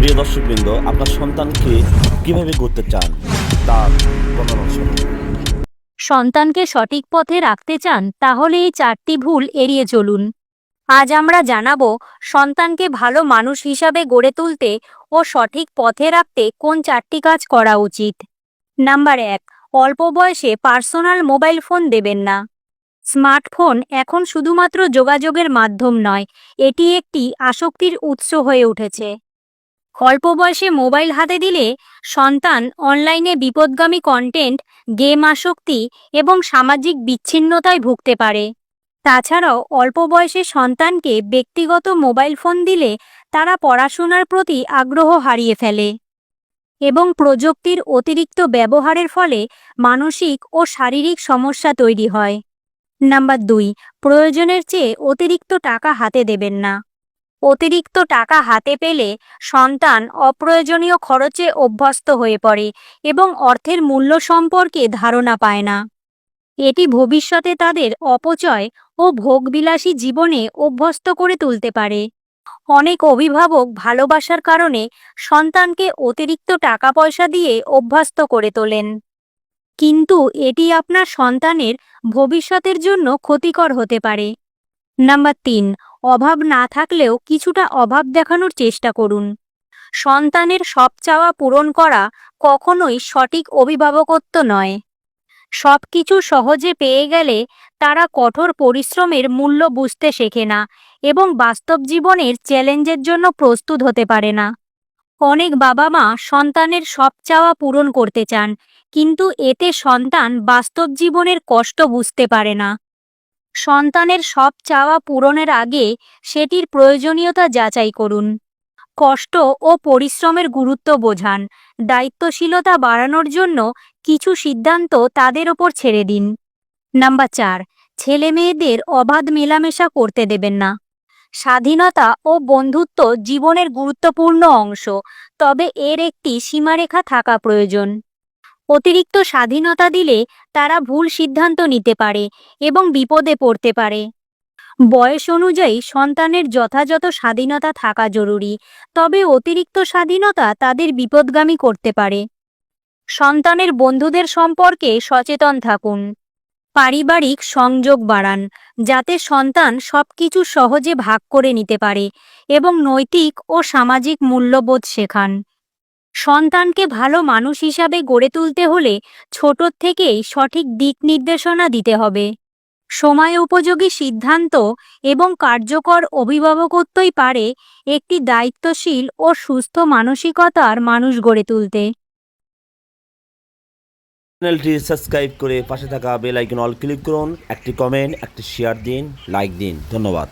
প্রিয় দর্শকবৃন্দ, আপনার সন্তানকে কিভাবে গড়তে চান তার পরামর্শ দিন। সন্তানকে সঠিক পথে রাখতে চান তাহলে এই 4টি ভুল এড়িয়ে চলুন। আজ আমরা জানাবো সন্তানকে ভালো মানুষ হিসাবে গড়ে তুলতে ও সঠিক পথে রাখতে কোন 4টি কাজ করা উচিত। নাম্বার 1, অল্প বয়সে পার্সোনাল মোবাইল ফোন দেবেন না। স্মার্টফোন এখন শুধুমাত্র যোগাযোগের মাধ্যম নয়, এটি একটি আসক্তির উৎস হয়ে উঠেছে। অল্প বয়সে মোবাইল হাতে দিলে সন্তান অনলাইনে বিপদগামী কন্টেন্ট, গেম আসক্তি এবং সামাজিক বিচ্ছিন্নতায় ভুগতে পারে। তাছাড়াও অল্প বয়সে সন্তানকে ব্যক্তিগত মোবাইল ফোন দিলে তারা পড়াশোনার প্রতি আগ্রহ হারিয়ে ফেলে এবং প্রযুক্তির অতিরিক্ত ব্যবহারের ফলে মানসিক ও শারীরিক সমস্যা তৈরি হয়। নাম্বার 2, প্রয়োজনের চেয়ে অতিরিক্ত টাকা হাতে দেবেন না। অতিরিক্ত টাকা হাতে পেলে সন্তান অপ্রয়োজনীয় খরচে অভ্যস্ত হয়ে পড়ে এবং অর্থের মূল্য সম্পর্কে ধারণা পায় না। এটি ভবিষ্যতে তাদের অপচয় ও ভোগবিলাসী জীবনে অভ্যস্ত করে তুলতে পারে। অনেক অভিভাবক ভালোবাসার কারণে সন্তানকে অতিরিক্ত টাকা পয়সা দিয়ে অভ্যস্ত করে তোলেন, কিন্তু এটি আপনার সন্তানের ভবিষ্যতের জন্য ক্ষতিকর হতে পারে। নাম্বার 3, অভাব না থাকলেও কিছুটা অভাব দেখানোর চেষ্টা করুন। সন্তানের সব চাওয়া পূরণ করা কখনোই সঠিক অভিভাবকত্ব নয়। সবকিছু সহজে পেয়ে গেলে তারা কঠোর পরিশ্রমের মূল্য বুঝতে শেখে না এবং বাস্তব জীবনের চ্যালেঞ্জের জন্য প্রস্তুত হতে পারে না। অনেক বাবা মা সন্তানের সব চাওয়া পূরণ করতে চান, কিন্তু এতে সন্তান বাস্তব জীবনের কষ্ট বুঝতে পারে না। সন্তানের সব চাওয়া পূরণের আগে সেটির প্রয়োজনীয়তা যাচাই করুন। কষ্ট ও পরিশ্রমের গুরুত্ব বোঝান। দায়িত্বশীলতা বাড়ানোর জন্য কিছু সিদ্ধান্ত তাদের ওপর ছেড়ে দিন। নাম্বার 4, ছেলে মেয়েদের অবাধ মেলামেশা করতে দেবেন না। স্বাধীনতা ও বন্ধুত্ব জীবনের গুরুত্বপূর্ণ অংশ, তবে এর একটি সীমারেখা থাকা প্রয়োজন। অতিরিক্ত স্বাধীনতা দিলে তারা ভুল সিদ্ধান্ত নিতে পারে এবং বিপদে পড়তে পারে। বয়স অনুযায়ী সন্তানের যথাযথ স্বাধীনতা থাকা জরুরি, তবে অতিরিক্ত স্বাধীনতা তাদের বিপদগামী করতে পারে। সন্তানের বন্ধুদের সম্পর্কে সচেতন থাকুন। পারিবারিক সংযোগ বাড়ান, যাতে সন্তান সবকিছু সহজে ভাগ করে নিতে পারে এবং নৈতিক ও সামাজিক মূল্যবোধ শেখান। সন্তানকে ভালো মানুষ হিসাবে গড়ে তুলতে হলে ছোট থেকেই সঠিক দিক নির্দেশনা দিতে হবে। সময় উপযোগী সিদ্ধান্ত এবং কার্যকর অভিভাবকত্বই পারে একটি দায়িত্বশীল ও সুস্থ মানসিকতার মানুষ গড়ে তুলতে। চ্যানেলটি সাবস্ক্রাইব করে পাশে থাকা বেল আইকন অল ক্লিক করুন। একটি কমেন্ট, একটি শেয়ার দিন, লাইক দিন। ধন্যবাদ।